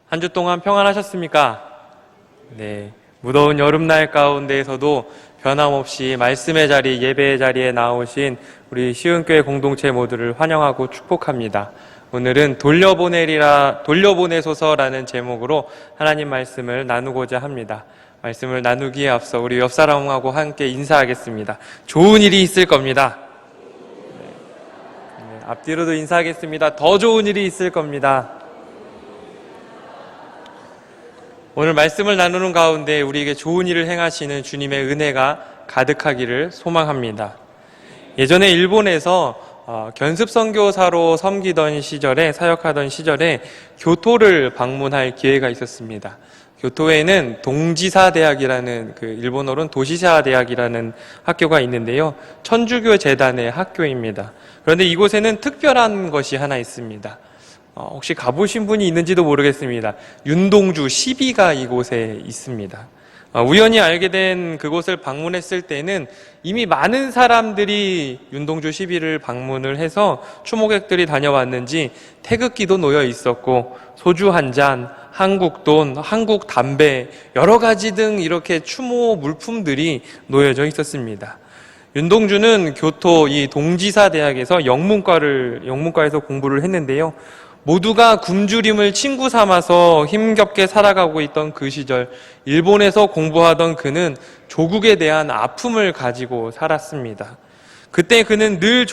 한 주 동안 평안하셨습니까? 네. 무더운 여름날 가운데에서도 변함없이 말씀의 자리, 예배의 자리에 나오신 우리 시흥교회 공동체 모두를 환영하고 축복합니다. 오늘은 돌려보내소서라는 제목으로 하나님 말씀을 나누고자 합니다. 말씀을 나누기에 앞서 우리 옆 사람하고 함께 인사하겠습니다. 좋은 일이 있을 겁니다. 네, 앞뒤로도 인사하겠습니다. 더 좋은 일이 있을 겁니다. 오늘 말씀을 나누는 가운데 우리에게 좋은 일을 행하시는 주님의 은혜가 가득하기를 소망합니다. 예전에 일본에서 견습선교사로 섬기던 시절에, 사역하던 시절에 교토를 방문할 기회가 있었습니다. 교토에는 동지사대학이라는, 일본어로는 도시사대학이라는 학교가 있는데요. 천주교 재단의 학교입니다. 그런데 이곳에는 특별한 것이 하나 있습니다. 혹시 가보신 분이 있는지도 모르겠습니다. 윤동주 10위가 이곳에 있습니다. 우연히 알게 된 그곳을 방문했을 때는 이미 많은 사람들이 윤동주 10위를 방문을 해서 추모객들이 다녀왔는지 태극기도 놓여 있었고 소주 한 잔, 한국 돈, 한국 담배, 여러 가지 등 이렇게 추모 물품들이 놓여져 있었습니다. 윤동주는 교토 이 동지사대학에서 영문과에서 공부를 했는데요. 모두가 굶주림을 친구 삼아서 힘겹게 살아가고 있던 그 시절, 일본에서 공부하던 그는 조국에 대한 아픔을 가지고 살았습니다. 그때 그는 늘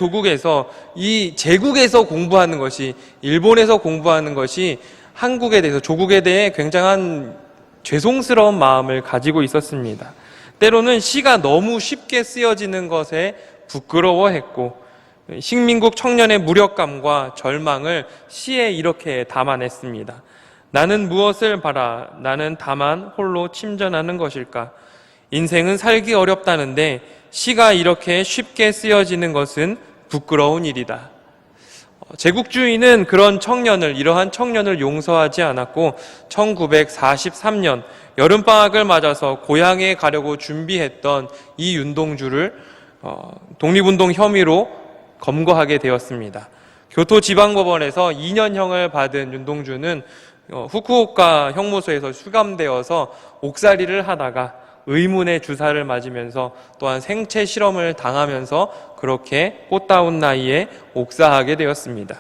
이 제국에서 공부하는 것이, 일본에서 공부하는 것이 한국에 대해서, 조국에 대해 굉장한 죄송스러운 마음을 가지고 있었습니다. 때로는 시가 너무 쉽게 쓰여지는 것에 부끄러워했고, 식민국 청년의 무력감과 절망을 시에 이렇게 담아냈습니다. 나는 무엇을 바라, 나는 다만 홀로 침전하는 것일까? 인생은 살기 어렵다는데 시가 이렇게 쉽게 쓰여지는 것은 부끄러운 일이다. 제국주의는 이러한 청년을 용서하지 않았고 1943년 여름방학을 맞아서 고향에 가려고 준비했던 이 윤동주를 독립운동 혐의로 검거하게 되었습니다. 교토지방법원에서 2년형을 받은 윤동주는 후쿠오카 형무소에서 수감되어서 옥살이를 하다가 의문의 주사를 맞으면서 또한 생체 실험을 당하면서 그렇게 꽃다운 나이에 옥사하게 되었습니다.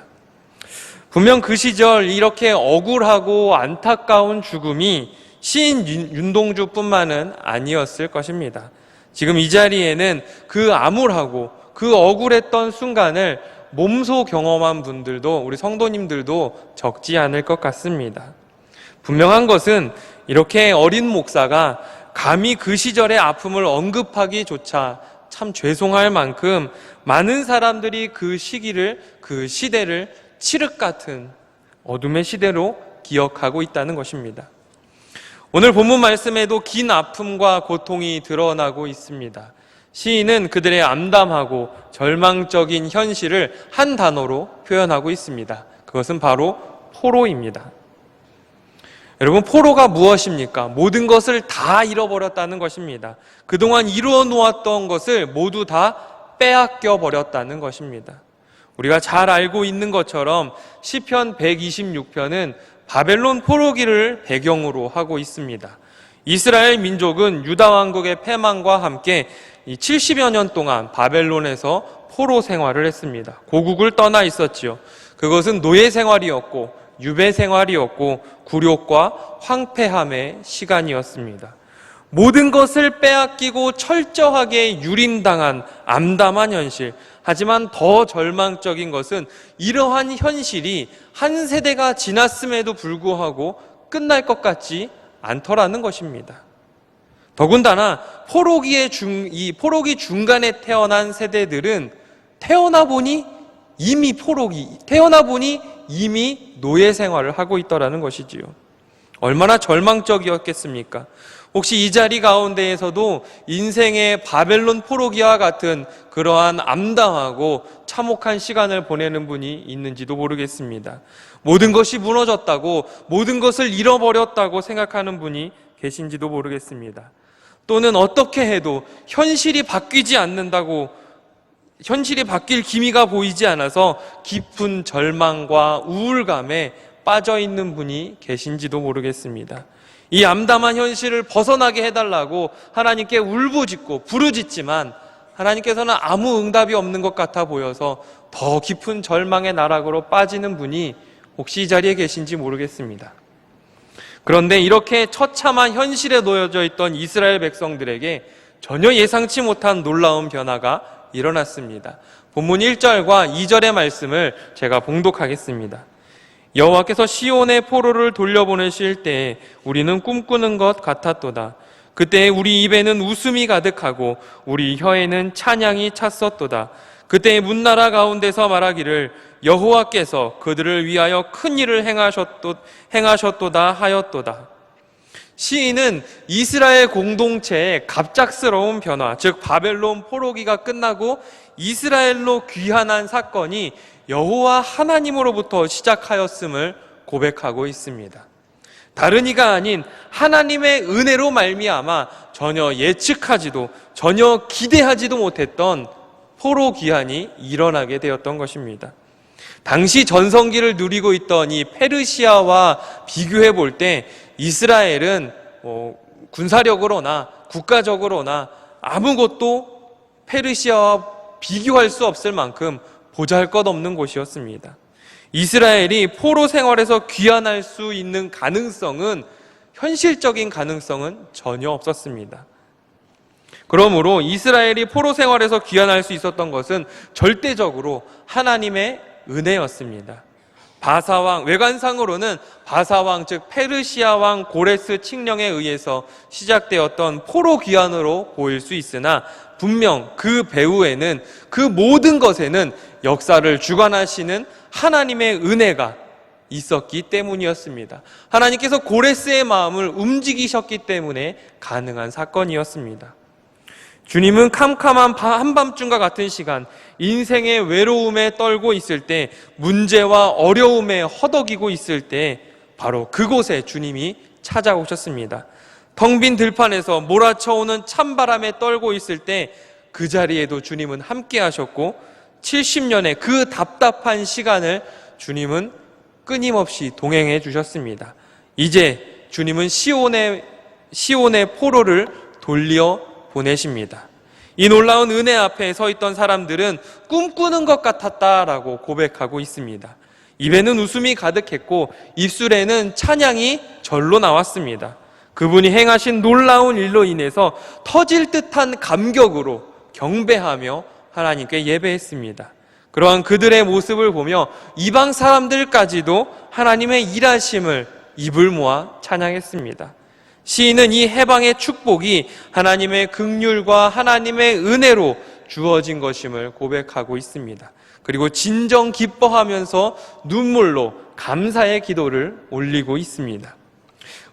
분명 그 시절 이렇게 억울하고 안타까운 죽음이 시인 윤동주뿐만은 아니었을 것입니다. 지금 이 자리에는 그 암울하고 그 억울했던 순간을 몸소 경험한 분들도, 우리 성도님들도 적지 않을 것 같습니다. 분명한 것은 이렇게 어린 목사가 감히 그 시절의 아픔을 언급하기조차 참 죄송할 만큼 많은 사람들이 그 시대를 칠흑 같은 어둠의 시대로 기억하고 있다는 것입니다. 오늘 본문 말씀에도 긴 아픔과 고통이 드러나고 있습니다. 시인은 그들의 암담하고 절망적인 현실을 한 단어로 표현하고 있습니다. 그것은 바로 포로입니다. 여러분, 포로가 무엇입니까? 모든 것을 다 잃어버렸다는 것입니다. 그동안 이루어 놓았던 것을 모두 다 빼앗겨 버렸다는 것입니다. 우리가 잘 알고 있는 것처럼 시편 126편은 바벨론 포로기를 배경으로 하고 있습니다. 이스라엘 민족은 유다 왕국의 패망과 함께 70여 년 동안 바벨론에서 포로 생활을 했습니다. 고국을 떠나 있었지요. 그것은 노예 생활이었고 유배 생활이었고 굴욕과 황폐함의 시간이었습니다. 모든 것을 빼앗기고 철저하게 유린당한 암담한 현실. 하지만 더 절망적인 것은 이러한 현실이 한 세대가 지났음에도 불구하고 끝날 것 같지 않더라는 것입니다. 더군다나 이 포로기 중간에 태어난 세대들은 태어나 보니 이미 노예 생활을 하고 있더라는 것이지요. 얼마나 절망적이었겠습니까? 혹시 이 자리 가운데에서도 인생의 바벨론 포로기와 같은 그러한 암담하고 참혹한 시간을 보내는 분이 있는지도 모르겠습니다. 모든 것이 무너졌다고, 모든 것을 잃어버렸다고 생각하는 분이 계신지도 모르겠습니다. 또는 어떻게 해도 현실이 바뀌지 않는다고, 현실이 바뀔 기미가 보이지 않아서 깊은 절망과 우울감에 빠져 있는 분이 계신지도 모르겠습니다. 이 암담한 현실을 벗어나게 해달라고 하나님께 울부짖고 부르짖지만 하나님께서는 아무 응답이 없는 것 같아 보여서 더 깊은 절망의 나락으로 빠지는 분이 혹시 이 자리에 계신지 모르겠습니다. 그런데 이렇게 처참한 현실에 놓여져 있던 이스라엘 백성들에게 전혀 예상치 못한 놀라운 변화가 일어났습니다. 본문 1절과 2절의 말씀을 제가 봉독하겠습니다. 여호와께서 시온의 포로를 돌려보내실 때에 우리는 꿈꾸는 것 같았도다. 그때 우리 입에는 웃음이 가득하고 우리 혀에는 찬양이 찼었도다. 그때 문나라 가운데서 말하기를 여호와께서 그들을 위하여 큰 일을 행하셨도다 하였도다. 시인은 이스라엘 공동체의 갑작스러운 변화, 즉 바벨론 포로기가 끝나고 이스라엘로 귀환한 사건이 여호와 하나님으로부터 시작하였음을 고백하고 있습니다. 다른 이가 아닌 하나님의 은혜로 말미암아 전혀 예측하지도 전혀 기대하지도 못했던 포로 귀환이 일어나게 되었던 것입니다. 당시 전성기를 누리고 있던 이 페르시아와 비교해 볼 때 이스라엘은 군사력으로나 국가적으로나 아무것도 페르시아와 비교할 수 없을 만큼 보잘것없는 곳이었습니다. 이스라엘이 포로 생활에서 귀환할 수 있는 가능성은, 현실적인 가능성은 전혀 없었습니다. 그러므로 이스라엘이 포로 생활에서 귀환할 수 있었던 것은 절대적으로 하나님의 은혜였습니다. 바사왕, 외관상으로는 바사왕, 즉 페르시아 왕 고레스 칙령에 의해서 시작되었던 포로 귀환으로 보일 수 있으나 분명 그 배후에는, 그 모든 것에는 역사를 주관하시는 하나님의 은혜가 있었기 때문이었습니다. 하나님께서 고레스의 마음을 움직이셨기 때문에 가능한 사건이었습니다. 주님은 캄캄한 한밤중과 같은 시간, 인생의 외로움에 떨고 있을 때, 문제와 어려움에 허덕이고 있을 때 바로 그곳에 주님이 찾아오셨습니다. 텅 빈 들판에서 몰아쳐오는 찬바람에 떨고 있을 때 그 자리에도 주님은 함께 하셨고 70년의 그 답답한 시간을 주님은 끊임없이 동행해 주셨습니다. 이제 주님은 시온의 포로를 돌려 보내십니다. 이 놀라운 은혜 앞에 서 있던 사람들은 꿈꾸는 것 같았다라고 고백하고 있습니다. 입에는 웃음이 가득했고 입술에는 찬양이 절로 나왔습니다. 그분이 행하신 놀라운 일로 인해서 터질 듯한 감격으로 경배하며 하나님께 예배했습니다. 그러한 그들의 모습을 보며 이방 사람들까지도 하나님의 일하심을 입을 모아 찬양했습니다. 시인은 이 해방의 축복이 하나님의 긍휼과 하나님의 은혜로 주어진 것임을 고백하고 있습니다. 그리고 진정 기뻐하면서 눈물로 감사의 기도를 올리고 있습니다.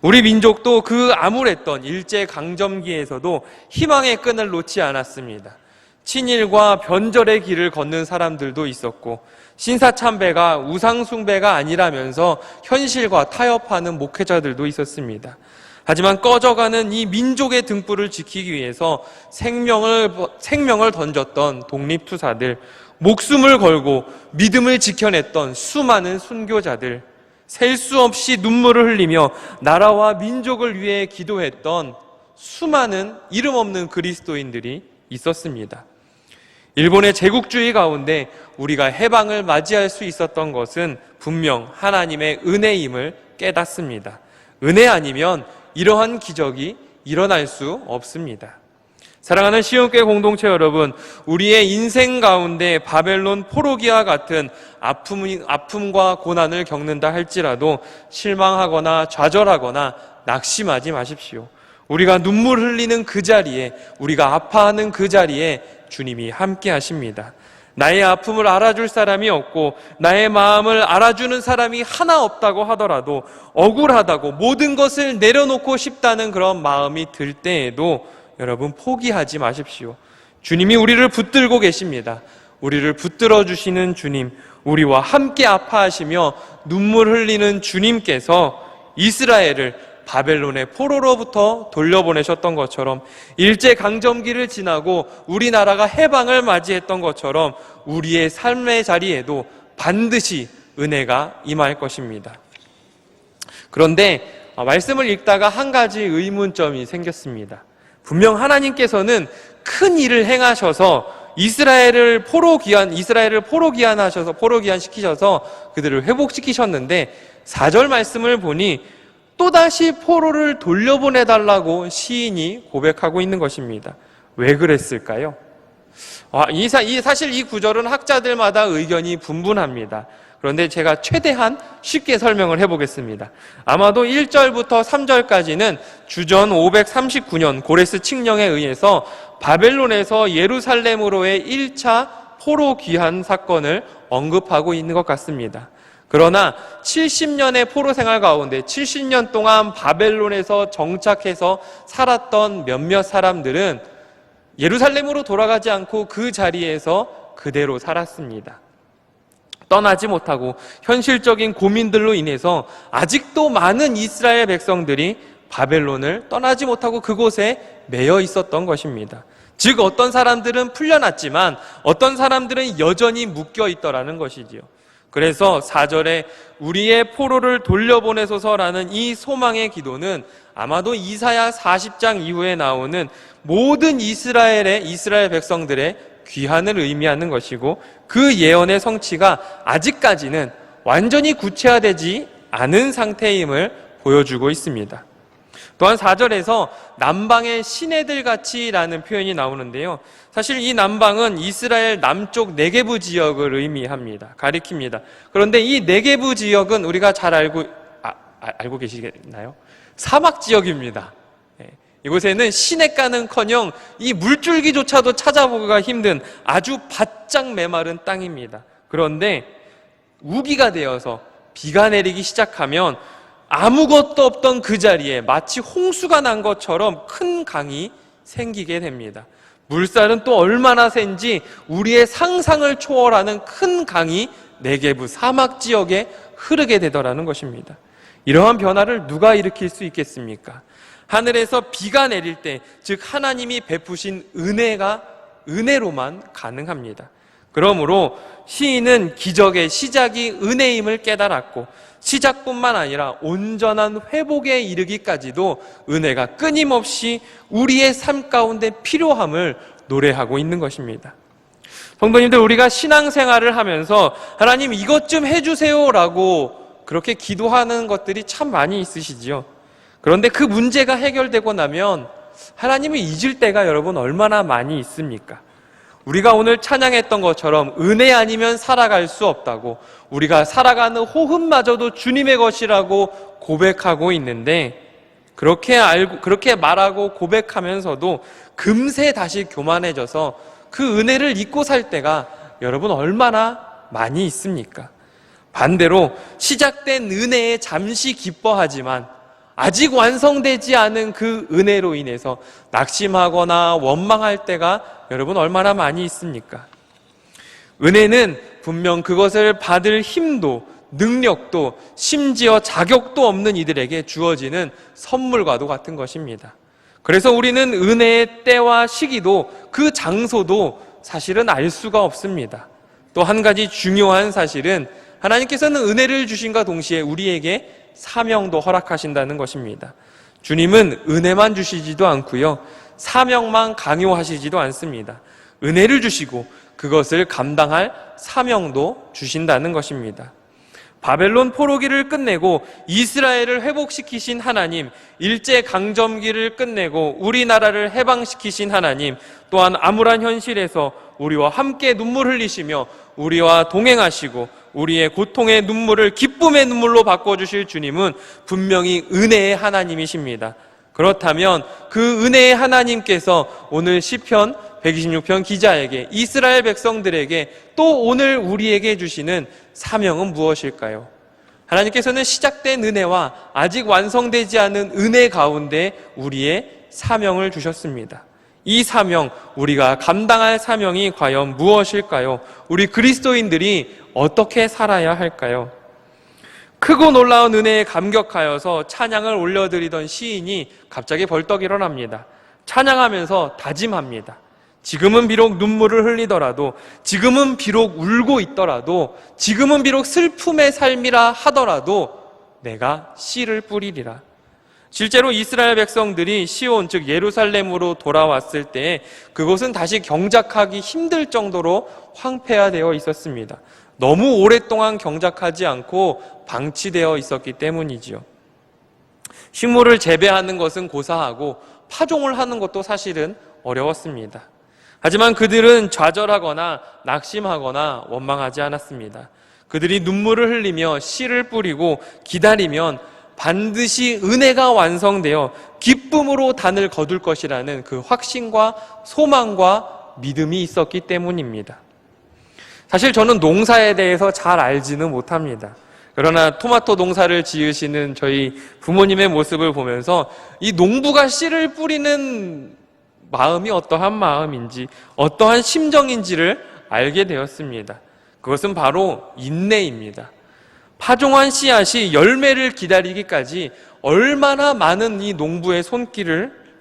우리 민족도 그 암울했던 일제강점기에서도 희망의 끈을 놓지 않았습니다. 친일과 변절의 길을 걷는 사람들도 있었고 신사참배가 우상숭배가 아니라면서 현실과 타협하는 목회자들도 있었습니다. 하지만 꺼져가는 이 민족의 등불을 지키기 위해서 생명을 던졌던 독립투사들, 목숨을 걸고 믿음을 지켜냈던 수많은 순교자들, 셀 수 없이 눈물을 흘리며 나라와 민족을 위해 기도했던 수많은 이름 없는 그리스도인들이 있었습니다. 일본의 제국주의 가운데 우리가 해방을 맞이할 수 있었던 것은 분명 하나님의 은혜임을 깨닫습니다. 은혜 아니면 이러한 기적이 일어날 수 없습니다. 사랑하는 시온교회 공동체 여러분, 우리의 인생 가운데 바벨론 포로기와 같은 아픔과 고난을 겪는다 할지라도 실망하거나 좌절하거나 낙심하지 마십시오. 우리가 눈물 흘리는 그 자리에, 우리가 아파하는 그 자리에 주님이 함께 하십니다. 나의 아픔을 알아줄 사람이 없고 나의 마음을 알아주는 사람이 하나 없다고 하더라도, 억울하다고 모든 것을 내려놓고 싶다는 그런 마음이 들 때에도 여러분 포기하지 마십시오. 주님이 우리를 붙들고 계십니다. 우리를 붙들어 주시는 주님, 우리와 함께 아파하시며 눈물 흘리는 주님께서 이스라엘을 바벨론의 포로로부터 돌려보내셨던 것처럼, 일제강점기를 지나고 우리나라가 해방을 맞이했던 것처럼 우리의 삶의 자리에도 반드시 은혜가 임할 것입니다. 그런데 말씀을 읽다가 한 가지 의문점이 생겼습니다. 분명 하나님께서는 큰 일을 행하셔서 이스라엘을 포로 귀환시키셔서 그들을 회복시키셨는데 4절 말씀을 보니 또다시 포로를 돌려보내달라고 시인이 고백하고 있는 것입니다. 왜 그랬을까요? 사실 이 구절은 학자들마다 의견이 분분합니다. 그런데 제가 최대한 쉽게 설명을 해보겠습니다. 아마도 1절부터 3절까지는 주전 539년 고레스 칙령에 의해서 바벨론에서 예루살렘으로의 1차 포로 귀환 사건을 언급하고 있는 것 같습니다. 그러나 70년의 포로 생활 가운데 70년 동안 바벨론에서 정착해서 살았던 몇몇 사람들은 예루살렘으로 돌아가지 않고 그 자리에서 그대로 살았습니다. 떠나지 못하고 현실적인 고민들로 인해서 아직도 많은 이스라엘 백성들이 바벨론을 떠나지 못하고 그곳에 매여 있었던 것입니다. 즉 어떤 사람들은 풀려났지만 어떤 사람들은 여전히 묶여 있더라는 것이지요. 그래서 4절에 우리의 포로를 돌려보내소서라는 이 소망의 기도는 아마도 이사야 40장 이후에 나오는 모든 이스라엘 백성들의 귀환을 의미하는 것이고 그 예언의 성취가 아직까지는 완전히 구체화되지 않은 상태임을 보여주고 있습니다. 또한 4절에서 남방의 시내들같이라는 표현이 나오는데요. 사실 이 남방은 이스라엘 남쪽 네게부 지역을 의미합니다. 가리킵니다. 그런데 이 네게부 지역은 우리가 잘 알고 계시겠나요? 사막 지역입니다. 이곳에는 시냇가는커녕 이 물줄기조차도 찾아보기가 힘든 아주 바짝 메마른 땅입니다. 그런데 우기가 되어서 비가 내리기 시작하면 아무것도 없던 그 자리에 마치 홍수가 난 것처럼 큰 강이 생기게 됩니다. 물살은 또 얼마나 센지 우리의 상상을 초월하는 큰 강이 네게부 사막 지역에 흐르게 되더라는 것입니다. 이러한 변화를 누가 일으킬 수 있겠습니까? 하늘에서 비가 내릴 때, 즉 하나님이 베푸신 은혜로만 가능합니다. 그러므로 시인은 기적의 시작이 은혜임을 깨달았고 시작뿐만 아니라 온전한 회복에 이르기까지도 은혜가 끊임없이 우리의 삶 가운데 필요함을 노래하고 있는 것입니다. 성도님들, 우리가 신앙생활을 하면서 하나님 이것 좀 해주세요라고 그렇게 기도하는 것들이 참 많이 있으시지요. 그런데 그 문제가 해결되고 나면 하나님을 잊을 때가 여러분 얼마나 많이 있습니까? 우리가 오늘 찬양했던 것처럼 은혜 아니면 살아갈 수 없다고, 우리가 살아가는 호흡마저도 주님의 것이라고 고백하고 있는데, 그렇게 말하고 고백하면서도 금세 다시 교만해져서 그 은혜를 잊고 살 때가 여러분 얼마나 많이 있습니까? 반대로 시작된 은혜에 잠시 기뻐하지만 아직 완성되지 않은 그 은혜로 인해서 낙심하거나 원망할 때가 여러분 얼마나 많이 있습니까? 은혜는 분명 그것을 받을 힘도 능력도 심지어 자격도 없는 이들에게 주어지는 선물과도 같은 것입니다. 그래서 우리는 은혜의 때와 시기도 그 장소도 사실은 알 수가 없습니다. 또 한 가지 중요한 사실은 하나님께서는 은혜를 주신과 동시에 우리에게 사명도 허락하신다는 것입니다. 주님은 은혜만 주시지도 않고요, 사명만 강요하시지도 않습니다. 은혜를 주시고 그것을 감당할 사명도 주신다는 것입니다. 바벨론 포로기를 끝내고 이스라엘을 회복시키신 하나님, 일제강점기를 끝내고 우리나라를 해방시키신 하나님, 또한 암울한 현실에서 우리와 함께 눈물 흘리시며 우리와 동행하시고 우리의 고통의 눈물을 기쁨의 눈물로 바꿔주실 주님은 분명히 은혜의 하나님이십니다. 그렇다면 그 은혜의 하나님께서 오늘 시편 126편 기자에게, 이스라엘 백성들에게, 또 오늘 우리에게 주시는 사명은 무엇일까요? 하나님께서는 시작된 은혜와 아직 완성되지 않은 은혜 가운데 우리의 사명을 주셨습니다. 이 사명, 우리가 감당할 사명이 과연 무엇일까요? 우리 그리스도인들이 어떻게 살아야 할까요? 크고 놀라운 은혜에 감격하여서 찬양을 올려드리던 시인이 갑자기 벌떡 일어납니다. 찬양하면서 다짐합니다. 지금은 비록 눈물을 흘리더라도, 지금은 비록 울고 있더라도, 지금은 비록 슬픔의 삶이라 하더라도 내가 씨를 뿌리리라. 실제로 이스라엘 백성들이 시온 즉 예루살렘으로 돌아왔을 때 그곳은 다시 경작하기 힘들 정도로 황폐화되어 있었습니다. 너무 오랫동안 경작하지 않고 방치되어 있었기 때문이지요. 식물을 재배하는 것은 고사하고 파종을 하는 것도 사실은 어려웠습니다. 하지만 그들은 좌절하거나 낙심하거나 원망하지 않았습니다. 그들이 눈물을 흘리며 씨를 뿌리고 기다리면 반드시 은혜가 완성되어 기쁨으로 단을 거둘 것이라는 그 확신과 소망과 믿음이 있었기 때문입니다. 사실 저는 농사에 대해서 잘 알지는 못합니다. 그러나 토마토 농사를 지으시는 저희 부모님의 모습을 보면서 이 농부가 씨를 뿌리는 마음이 어떠한 마음인지, 어떠한 심정인지를 알게 되었습니다. 그것은 바로 인내입니다. 파종한 씨앗이 열매를 기다리기까지 얼마나 많은 이 농부의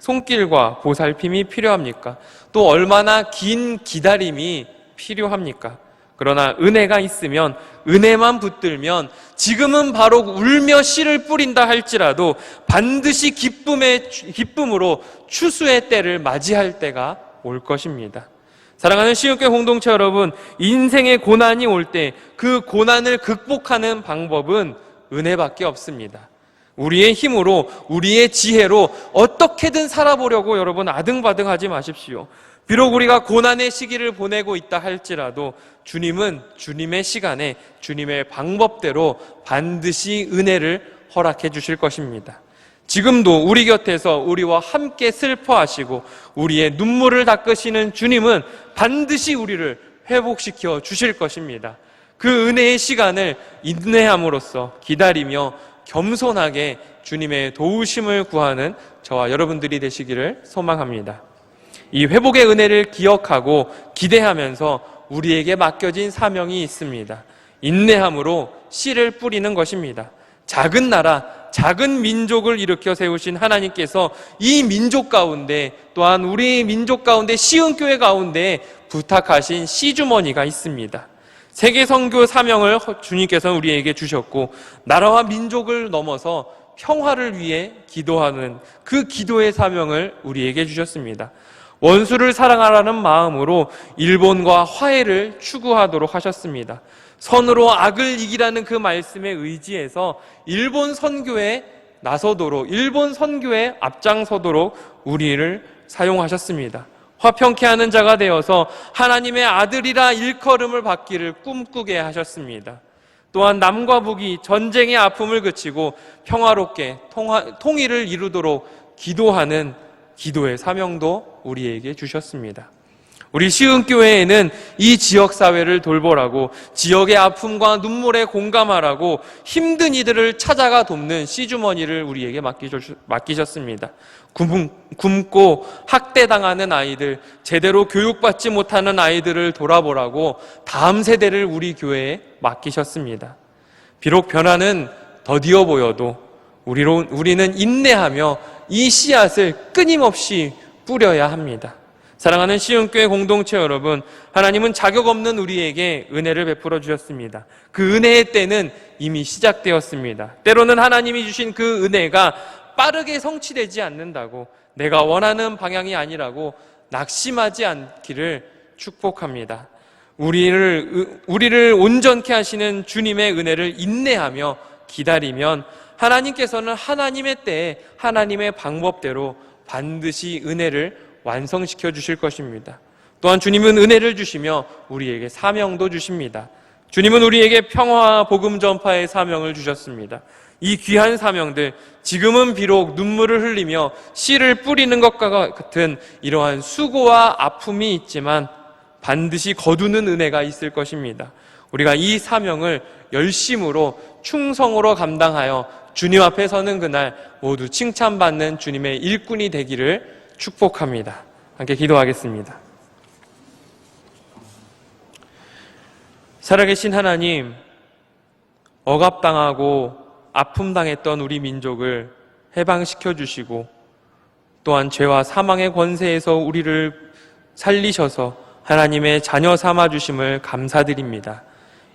손길과 보살핌이 필요합니까? 또 얼마나 긴 기다림이 필요합니까? 그러나 은혜가 있으면, 은혜만 붙들면 지금은 바로 울며 씨를 뿌린다 할지라도 반드시 기쁨으로 추수의 때를 맞이할 때가 올 것입니다. 사랑하는 시흥교회 공동체 여러분, 인생의 고난이 올 때 그 고난을 극복하는 방법은 은혜밖에 없습니다. 우리의 힘으로, 우리의 지혜로 어떻게든 살아보려고 여러분 아등바등하지 마십시오. 비록 우리가 고난의 시기를 보내고 있다 할지라도 주님은 주님의 시간에 주님의 방법대로 반드시 은혜를 허락해 주실 것입니다. 지금도 우리 곁에서 우리와 함께 슬퍼하시고 우리의 눈물을 닦으시는 주님은 반드시 우리를 회복시켜 주실 것입니다. 그 은혜의 시간을 인내함으로써 기다리며 겸손하게 주님의 도우심을 구하는 저와 여러분들이 되시기를 소망합니다. 이 회복의 은혜를 기억하고 기대하면서 우리에게 맡겨진 사명이 있습니다. 인내함으로 씨를 뿌리는 것입니다. 작은 나라, 작은 민족을 일으켜 세우신 하나님께서 이 민족 가운데, 또한 우리 민족 가운데 시흥교회 가운데 부탁하신 씨주머니가 있습니다. 세계 선교 사명을 주님께서 우리에게 주셨고 나라와 민족을 넘어서 평화를 위해 기도하는 그 기도의 사명을 우리에게 주셨습니다. 원수를 사랑하라는 마음으로 일본과 화해를 추구하도록 하셨습니다. 선으로 악을 이기라는 그 말씀에 의지해서 일본 선교에 나서도록, 일본 선교에 앞장서도록 우리를 사용하셨습니다. 화평케 하는 자가 되어서 하나님의 아들이라 일컬음을 받기를 꿈꾸게 하셨습니다. 또한 남과 북이 전쟁의 아픔을 그치고 평화롭게 통일을 이루도록 기도하는 기도의 사명도 우리에게 주셨습니다. 우리 시흥교회에는 이 지역사회를 돌보라고, 지역의 아픔과 눈물에 공감하라고 힘든 이들을 찾아가 돕는 씨주머니를 우리에게 맡기셨습니다. 굶고 학대당하는 아이들, 제대로 교육받지 못하는 아이들을 돌아보라고 다음 세대를 우리 교회에 맡기셨습니다. 비록 변화는 더디어 보여도 우리는 인내하며 이 씨앗을 끊임없이 뿌려야 합니다. 사랑하는 시흥교회 공동체 여러분, 하나님은 자격 없는 우리에게 은혜를 베풀어 주셨습니다. 그 은혜의 때는 이미 시작되었습니다. 때로는 하나님이 주신 그 은혜가 빠르게 성취되지 않는다고, 내가 원하는 방향이 아니라고 낙심하지 않기를 축복합니다. 우리를 온전케 하시는 주님의 은혜를 인내하며 기다리면 하나님께서는 하나님의 때에 하나님의 방법대로 반드시 은혜를 완성시켜 주실 것입니다. 또한 주님은 은혜를 주시며 우리에게 사명도 주십니다. 주님은 우리에게 평화와 복음 전파의 사명을 주셨습니다. 이 귀한 사명들, 지금은 비록 눈물을 흘리며 씨를 뿌리는 것과 같은 이러한 수고와 아픔이 있지만 반드시 거두는 은혜가 있을 것입니다. 우리가 이 사명을 열심으로 충성으로 감당하여 주님 앞에 서는 그날 모두 칭찬받는 주님의 일꾼이 되기를 축복합니다. 함께 기도하겠습니다. 살아계신 하나님, 억압당하고 아픔당했던 우리 민족을 해방시켜 주시고 또한 죄와 사망의 권세에서 우리를 살리셔서 하나님의 자녀 삼아 주심을 감사드립니다.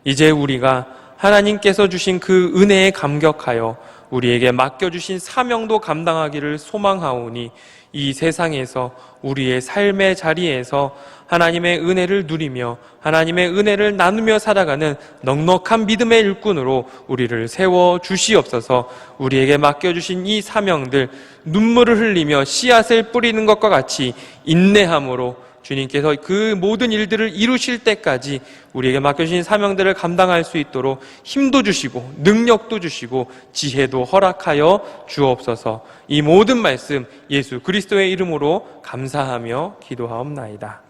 이제 우리가 하나님께서 주신 그 은혜에 감격하여 우리에게 맡겨주신 사명도 감당하기를 소망하오니 이 세상에서 우리의 삶의 자리에서 하나님의 은혜를 누리며 하나님의 은혜를 나누며 살아가는 넉넉한 믿음의 일꾼으로 우리를 세워 주시옵소서. 우리에게 맡겨주신 이 사명들 눈물을 흘리며 씨앗을 뿌리는 것과 같이 인내함으로 주님께서 그 모든 일들을 이루실 때까지 우리에게 맡겨주신 사명들을 감당할 수 있도록 힘도 주시고 능력도 주시고 지혜도 허락하여 주옵소서. 이 모든 말씀 예수 그리스도의 이름으로 감사하며 기도하옵나이다.